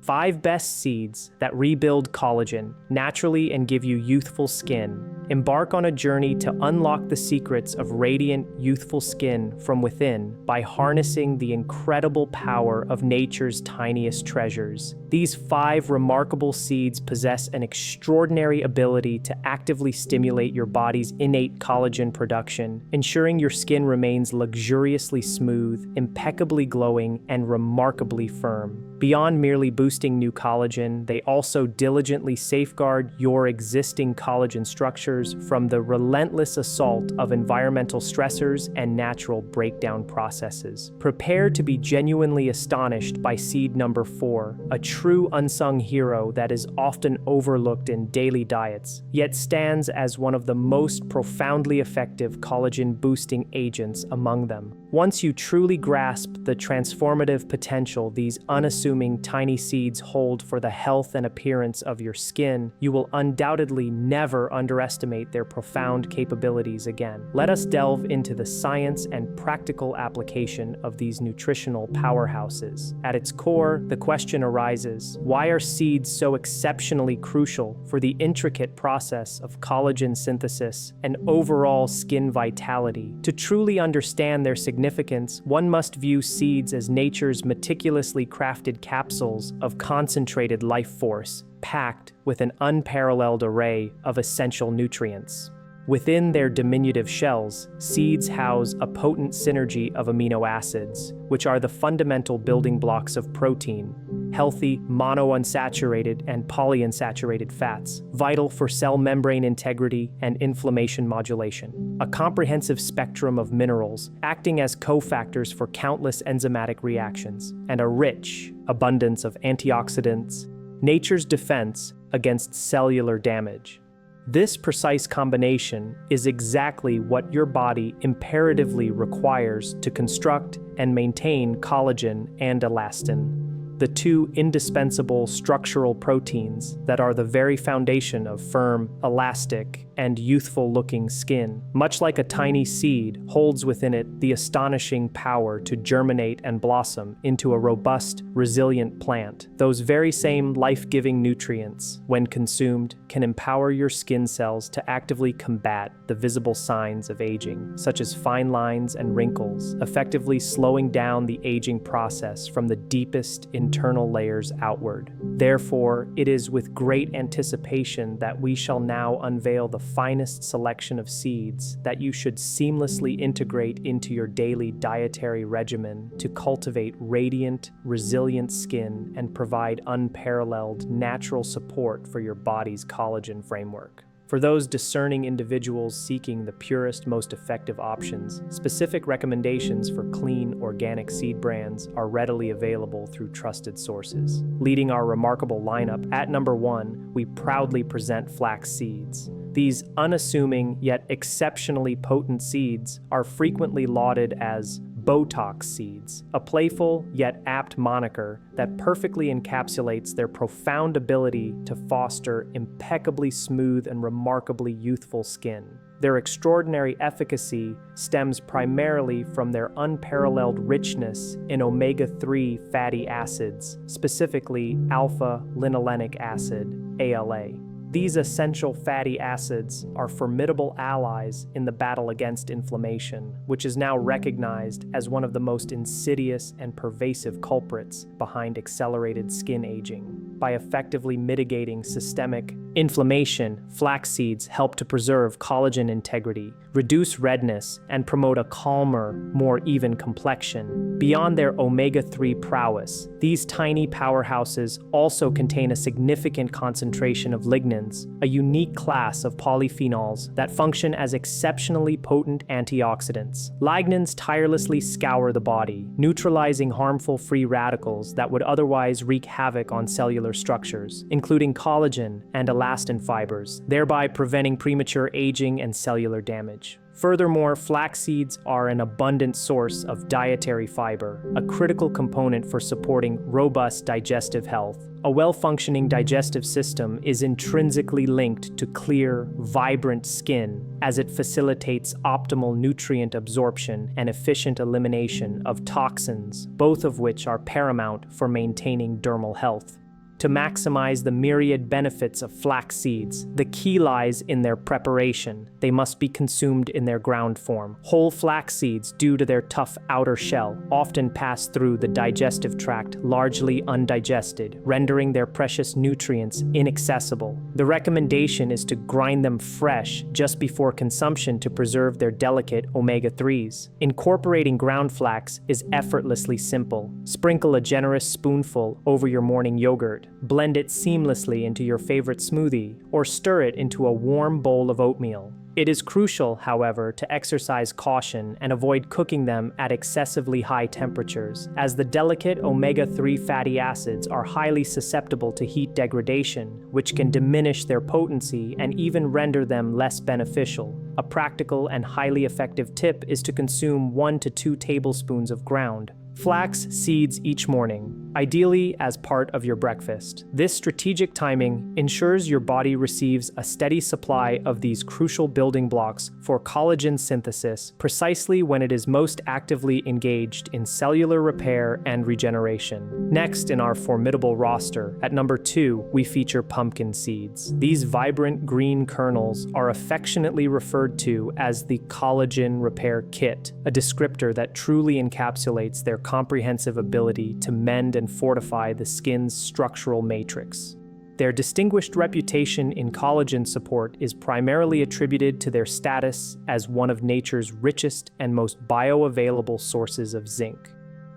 5 best seeds that rebuild collagen naturally and give you youthful skin. Embark on a journey to unlock the secrets of radiant, youthful skin from within by harnessing the incredible power of nature's tiniest treasures. These 5 remarkable seeds possess an extraordinary ability to actively stimulate your body's innate collagen production, ensuring your skin remains luxuriously smooth, impeccably glowing, and remarkably firm. Beyond merely boosting new collagen, they also diligently safeguard your existing collagen structures from the relentless assault of environmental stressors and natural breakdown processes. Prepare to be genuinely astonished by seed number 4, a true unsung hero that is often overlooked in daily diets, yet stands as one of the most profoundly effective collagen-boosting agents among them. Once you truly grasp the transformative potential these unassuming tiny seeds hold for the health and appearance of your skin, you will undoubtedly never underestimate their profound capabilities again. Let us delve into the science and practical application of these nutritional powerhouses. At its core, the question arises, why are seeds so exceptionally crucial for the intricate process of collagen synthesis and overall skin vitality? To truly understand their significance, one must view seeds as nature's meticulously crafted capsules of concentrated life force, packed with an unparalleled array of essential nutrients. Within their diminutive shells, seeds house a potent synergy of amino acids, which are the fundamental building blocks of protein, healthy monounsaturated and polyunsaturated fats, vital for cell membrane integrity and inflammation modulation, a comprehensive spectrum of minerals acting as cofactors for countless enzymatic reactions, and a rich abundance of antioxidants, nature's defense against cellular damage. This precise combination is exactly what your body imperatively requires to construct and maintain collagen and elastin, the 2 indispensable structural proteins that are the very foundation of firm, elastic, and youthful-looking skin. Much like a tiny seed holds within it the astonishing power to germinate and blossom into a robust, resilient plant, those very same life-giving nutrients, when consumed, can empower your skin cells to actively combat the visible signs of aging, such as fine lines and wrinkles, effectively slowing down the aging process from the deepest internal layers outward. Therefore, it is with great anticipation that we shall now unveil the finest selection of seeds that you should seamlessly integrate into your daily dietary regimen to cultivate radiant, resilient skin and provide unparalleled natural support for your body's collagen framework. For those discerning individuals seeking the purest, most effective options, specific recommendations for clean, organic seed brands are readily available through trusted sources. Leading our remarkable lineup, at number 1, we proudly present flax seeds. These unassuming yet exceptionally potent seeds are frequently lauded as Botox seeds, a playful yet apt moniker that perfectly encapsulates their profound ability to foster impeccably smooth and remarkably youthful skin. Their extraordinary efficacy stems primarily from their unparalleled richness in omega-3 fatty acids, specifically alpha-linolenic acid, ALA. These essential fatty acids are formidable allies in the battle against inflammation, which is now recognized as one of the most insidious and pervasive culprits behind accelerated skin aging. By effectively mitigating systemic inflammation, flax seeds help to preserve collagen integrity, reduce redness, and promote a calmer, more even complexion. Beyond their omega-3 prowess, these tiny powerhouses also contain a significant concentration of lignans, a unique class of polyphenols that function as exceptionally potent antioxidants. Lignans tirelessly scour the body, neutralizing harmful free radicals that would otherwise wreak havoc on cellular structures, including collagen and elastin fibers, thereby preventing premature aging and cellular damage. Furthermore, flax seeds are an abundant source of dietary fiber, a critical component for supporting robust digestive health. A well-functioning digestive system is intrinsically linked to clear, vibrant skin, as it facilitates optimal nutrient absorption and efficient elimination of toxins, both of which are paramount for maintaining dermal health. To maximize the myriad benefits of flax seeds, the key lies in their preparation. They must be consumed in their ground form. Whole flax seeds, due to their tough outer shell, often pass through the digestive tract largely undigested, rendering their precious nutrients inaccessible. The recommendation is to grind them fresh just before consumption to preserve their delicate omega-3s. Incorporating ground flax is effortlessly simple. Sprinkle a generous spoonful over your morning yogurt. Blend it seamlessly into your favorite smoothie, or stir it into a warm bowl of oatmeal. It is crucial, however, to exercise caution and avoid cooking them at excessively high temperatures, as the delicate omega-3 fatty acids are highly susceptible to heat degradation, which can diminish their potency and even render them less beneficial. A practical and highly effective tip is to consume 1 to 2 tablespoons of ground flax seeds each morning, ideally as part of your breakfast. This strategic timing ensures your body receives a steady supply of these crucial building blocks for collagen synthesis precisely when it is most actively engaged in cellular repair and regeneration. Next in our formidable roster, at number 2, we feature pumpkin seeds. These vibrant green kernels are affectionately referred to as the collagen repair kit, a descriptor that truly encapsulates their comprehensive ability to mend and fortify the skin's structural matrix. Their distinguished reputation in collagen support is primarily attributed to their status as one of nature's richest and most bioavailable sources of zinc.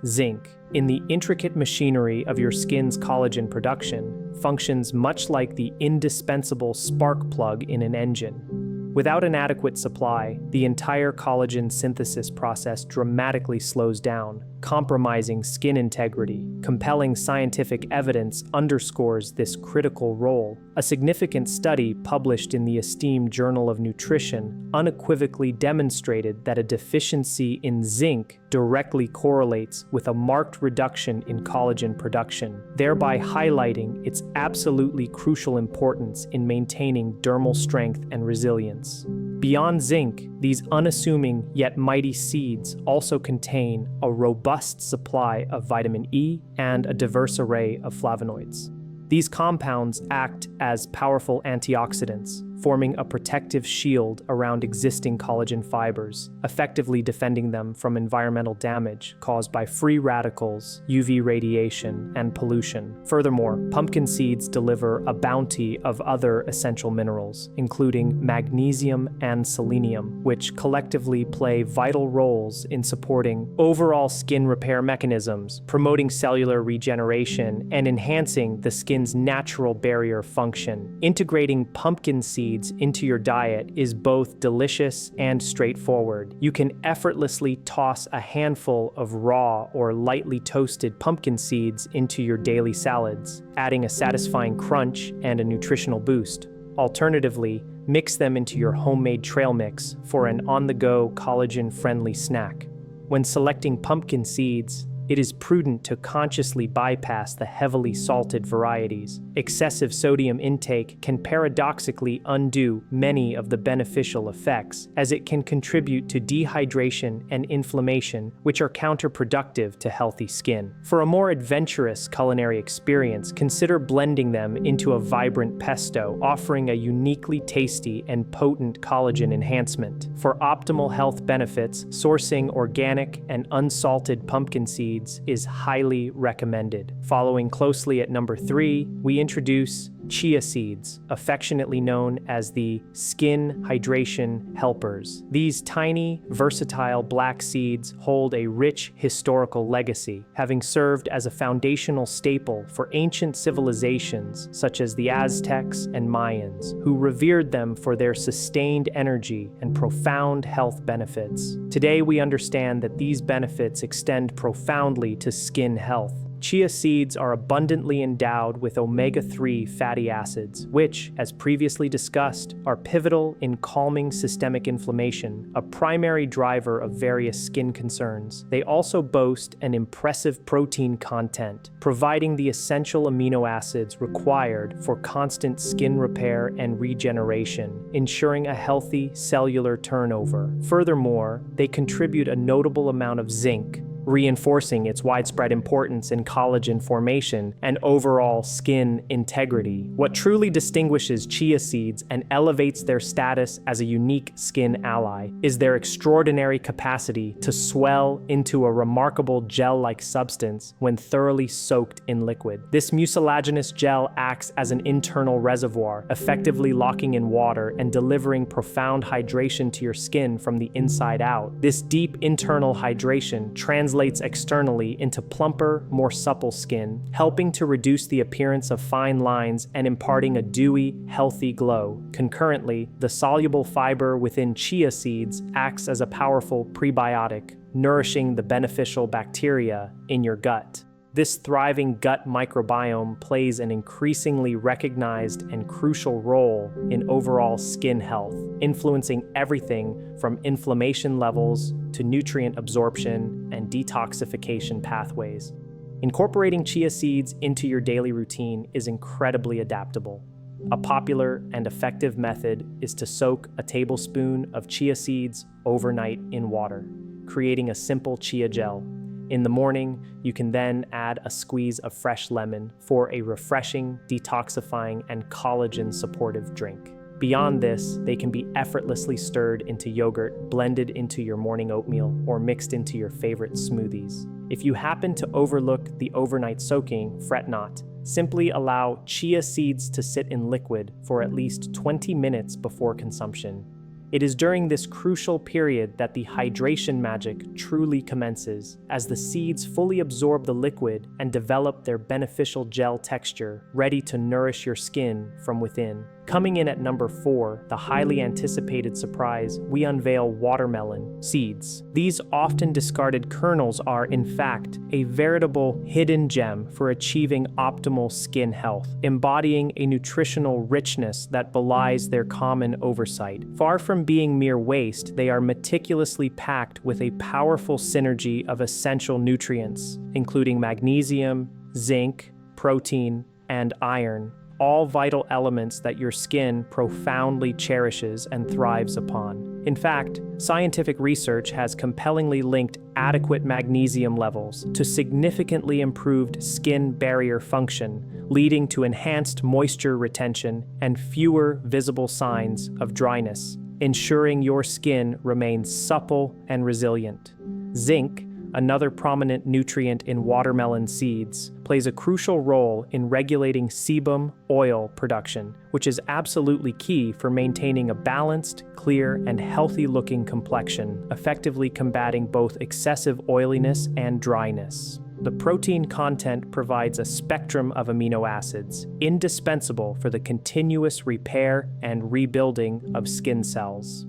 Zinc, in the intricate machinery of your skin's collagen production, functions much like the indispensable spark plug in an engine. Without an adequate supply, the entire collagen synthesis process dramatically slows down, compromising skin integrity. Compelling scientific evidence underscores this critical role. A significant study published in the esteemed Journal of Nutrition unequivocally demonstrated that a deficiency in zinc directly correlates with a marked reduction in collagen production, thereby highlighting its absolutely crucial importance in maintaining dermal strength and resilience. Beyond zinc, these unassuming yet mighty seeds also contain a robust supply of vitamin E and a diverse array of flavonoids. These compounds act as powerful antioxidants, forming a protective shield around existing collagen fibers, effectively defending them from environmental damage caused by free radicals, UV radiation, and pollution. Furthermore, pumpkin seeds deliver a bounty of other essential minerals, including magnesium and selenium, which collectively play vital roles in supporting overall skin repair mechanisms, promoting cellular regeneration, and enhancing the skin's natural barrier function. Integrating pumpkin seeds into your diet is both delicious and straightforward. You can effortlessly toss a handful of raw or lightly toasted pumpkin seeds into your daily salads, adding a satisfying crunch and a nutritional boost. Alternatively, mix them into your homemade trail mix for an on-the-go collagen-friendly snack. When selecting pumpkin seeds, it is prudent to consciously bypass the heavily salted varieties. Excessive sodium intake can paradoxically undo many of the beneficial effects, as it can contribute to dehydration and inflammation, which are counterproductive to healthy skin. For a more adventurous culinary experience, consider blending them into a vibrant pesto, offering a uniquely tasty and potent collagen enhancement. For optimal health benefits, sourcing organic and unsalted pumpkin seeds is highly recommended. Following closely at number 3, we introduce chia seeds, affectionately known as the skin hydration helpers. These tiny, versatile black seeds hold a rich historical legacy, having served as a foundational staple for ancient civilizations such as the Aztecs and Mayans, who revered them for their sustained energy and profound health benefits. Today, we understand that these benefits extend profoundly to skin health. Chia seeds are abundantly endowed with omega-3 fatty acids, which, as previously discussed, are pivotal in calming systemic inflammation, a primary driver of various skin concerns. They also boast an impressive protein content, providing the essential amino acids required for constant skin repair and regeneration, ensuring a healthy cellular turnover. Furthermore, they contribute a notable amount of zinc, reinforcing its widespread importance in collagen formation and overall skin integrity. What truly distinguishes chia seeds and elevates their status as a unique skin ally is their extraordinary capacity to swell into a remarkable gel-like substance when thoroughly soaked in liquid. This mucilaginous gel acts as an internal reservoir, effectively locking in water and delivering profound hydration to your skin from the inside out. This deep internal hydration translates externally into plumper, more supple skin, helping to reduce the appearance of fine lines and imparting a dewy, healthy glow. Concurrently, the soluble fiber within chia seeds acts as a powerful prebiotic, nourishing the beneficial bacteria in your gut. This thriving gut microbiome plays an increasingly recognized and crucial role in overall skin health, influencing everything from inflammation levels to nutrient absorption and detoxification pathways. Incorporating chia seeds into your daily routine is incredibly adaptable. A popular and effective method is to soak a tablespoon of chia seeds overnight in water, creating a simple chia gel. In the morning, you can then add a squeeze of fresh lemon for a refreshing, detoxifying, and collagen-supportive drink. Beyond this, they can be effortlessly stirred into yogurt, blended into your morning oatmeal, or mixed into your favorite smoothies. If you happen to overlook the overnight soaking, fret not. Simply allow chia seeds to sit in liquid for at least 20 minutes before consumption. It is during this crucial period that the hydration magic truly commences, as the seeds fully absorb the liquid and develop their beneficial gel texture, ready to nourish your skin from within. Coming in at number 4, the highly anticipated surprise, we unveil watermelon seeds. These often discarded kernels are, in fact, a veritable hidden gem for achieving optimal skin health, embodying a nutritional richness that belies their common oversight. Far from being mere waste, they are meticulously packed with a powerful synergy of essential nutrients, including magnesium, zinc, protein, and iron, all vital elements that your skin profoundly cherishes and thrives upon. In fact, scientific research has compellingly linked adequate magnesium levels to significantly improved skin barrier function, leading to enhanced moisture retention and fewer visible signs of dryness, ensuring your skin remains supple and resilient. Zinc, another prominent nutrient in watermelon seeds, plays a crucial role in regulating sebum oil production, which is absolutely key for maintaining a balanced, clear, and healthy-looking complexion, effectively combating both excessive oiliness and dryness. The protein content provides a spectrum of amino acids, indispensable for the continuous repair and rebuilding of skin cells.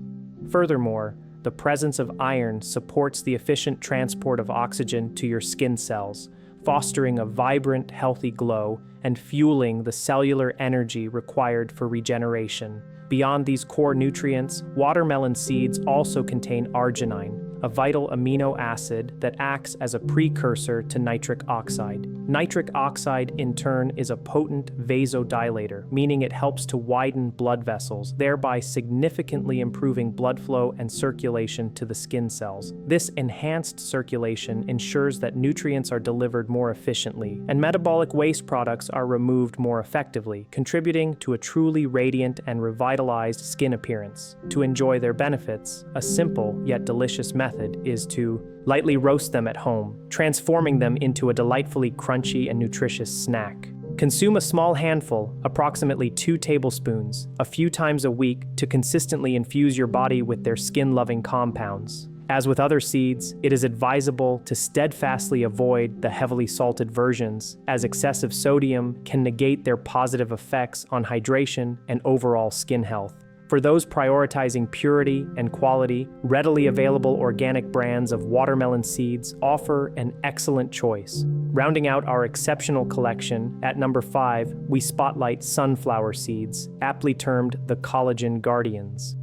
Furthermore, the presence of iron supports the efficient transport of oxygen to your skin cells, fostering a vibrant, healthy glow and fueling the cellular energy required for regeneration. Beyond these core nutrients, watermelon seeds also contain arginine, a vital amino acid that acts as a precursor to nitric oxide. Nitric oxide, in turn, is a potent vasodilator, meaning it helps to widen blood vessels, thereby significantly improving blood flow and circulation to the skin cells. This enhanced circulation ensures that nutrients are delivered more efficiently, and metabolic waste products are removed more effectively, contributing to a truly radiant and revitalized skin appearance. To enjoy their benefits, a simple yet delicious method is to lightly roast them at home, transforming them into a delightfully crunchy and nutritious snack. Consume a small handful, approximately 2 tablespoons, a few times a week to consistently infuse your body with their skin-loving compounds. As with other seeds, it is advisable to steadfastly avoid the heavily salted versions, as excessive sodium can negate their positive effects on hydration and overall skin health. For those prioritizing purity and quality, readily available organic brands of watermelon seeds offer an excellent choice. Rounding out our exceptional collection, at number 5, we spotlight sunflower seeds, aptly termed the collagen guardians.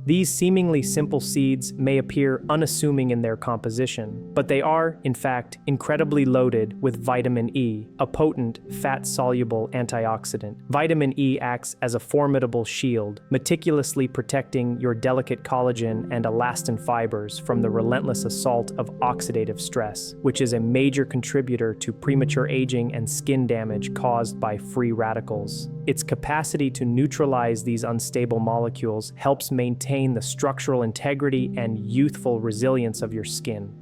These seemingly simple seeds may appear unassuming in their composition, but they are, in fact, incredibly loaded with vitamin E, a potent, fat-soluble antioxidant. Vitamin E acts as a formidable shield, meticulously protecting your delicate collagen and elastin fibers from the relentless assault of oxidative stress, which is a major contributor to premature aging and skin damage caused by free radicals. Its capacity to neutralize these unstable molecules helps maintain the structural integrity and youthful resilience of your skin.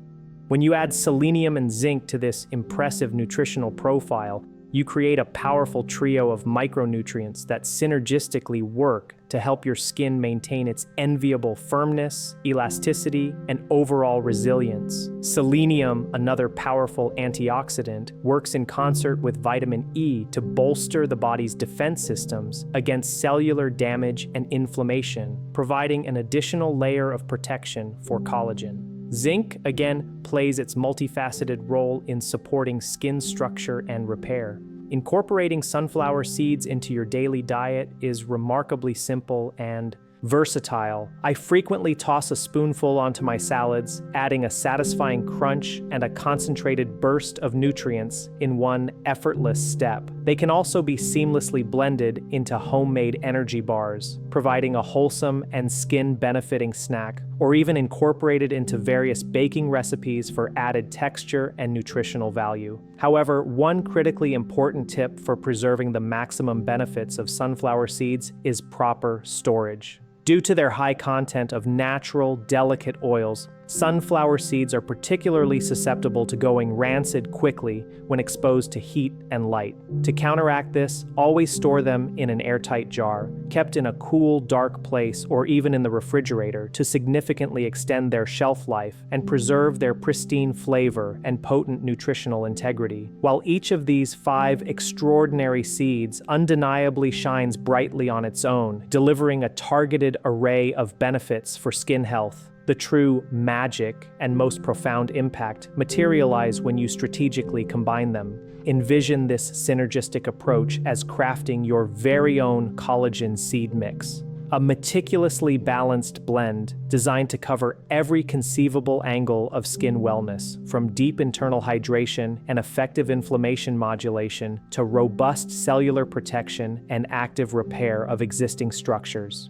When you add selenium and zinc to this impressive nutritional profile, you create a powerful trio of micronutrients that synergistically work to help your skin maintain its enviable firmness, elasticity, and overall resilience. Selenium, another powerful antioxidant, works in concert with vitamin E to bolster the body's defense systems against cellular damage and inflammation, providing an additional layer of protection for collagen. Zinc, again, plays its multifaceted role in supporting skin structure and repair. Incorporating sunflower seeds into your daily diet is remarkably simple and versatile. I frequently toss a spoonful onto my salads, adding a satisfying crunch and a concentrated burst of nutrients in one effortless step. They can also be seamlessly blended into homemade energy bars, providing a wholesome and skin-benefiting snack, or even incorporated into various baking recipes for added texture and nutritional value. However, one critically important tip for preserving the maximum benefits of sunflower seeds is proper storage. Due to their high content of natural, delicate oils, sunflower seeds are particularly susceptible to going rancid quickly when exposed to heat and light. To counteract this, always store them in an airtight jar, kept in a cool, dark place or even in the refrigerator to significantly extend their shelf life and preserve their pristine flavor and potent nutritional integrity. While each of these 5 extraordinary seeds undeniably shines brightly on its own, delivering a targeted array of benefits for skin health, the true magic and most profound impact materialize when you strategically combine them. Envision this synergistic approach as crafting your very own collagen seed mix. A meticulously balanced blend designed to cover every conceivable angle of skin wellness, from deep internal hydration and effective inflammation modulation to robust cellular protection and active repair of existing structures.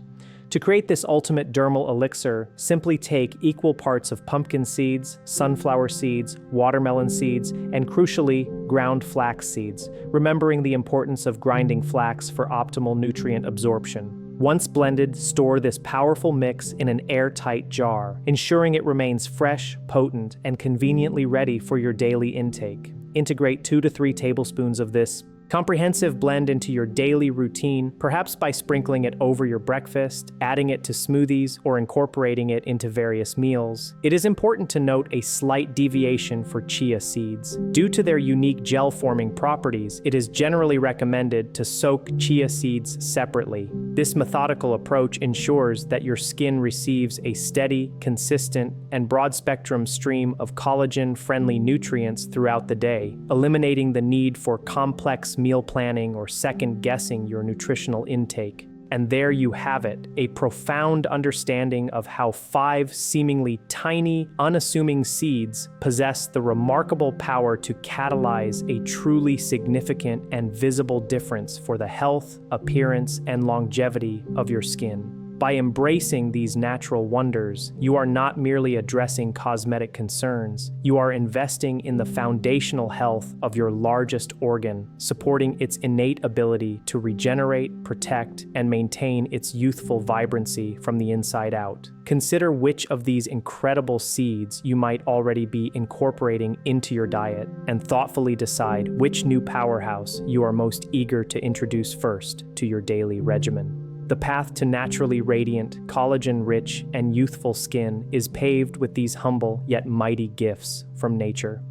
To create this ultimate dermal elixir, simply take equal parts of pumpkin seeds, sunflower seeds, watermelon seeds, and crucially, ground flax seeds, remembering the importance of grinding flax for optimal nutrient absorption. Once blended, store this powerful mix in an airtight jar, ensuring it remains fresh, potent, and conveniently ready for your daily intake. Integrate 2 to 3 tablespoons of this comprehensive blend into your daily routine, perhaps by sprinkling it over your breakfast, adding it to smoothies, or incorporating it into various meals. It is important to note a slight deviation for chia seeds. Due to their unique gel-forming properties, it is generally recommended to soak chia seeds separately. This methodical approach ensures that your skin receives a steady, consistent, and broad-spectrum stream of collagen-friendly nutrients throughout the day, eliminating the need for complex meal planning or second-guessing your nutritional intake. And there you have it, a profound understanding of how 5 seemingly tiny, unassuming seeds possess the remarkable power to catalyze a truly significant and visible difference for the health, appearance, and longevity of your skin. By embracing these natural wonders, you are not merely addressing cosmetic concerns, you are investing in the foundational health of your largest organ, supporting its innate ability to regenerate, protect, and maintain its youthful vibrancy from the inside out. Consider which of these incredible seeds you might already be incorporating into your diet, and thoughtfully decide which new powerhouse you are most eager to introduce first to your daily regimen. The path to naturally radiant, collagen-rich, and youthful skin is paved with these humble yet mighty gifts from nature.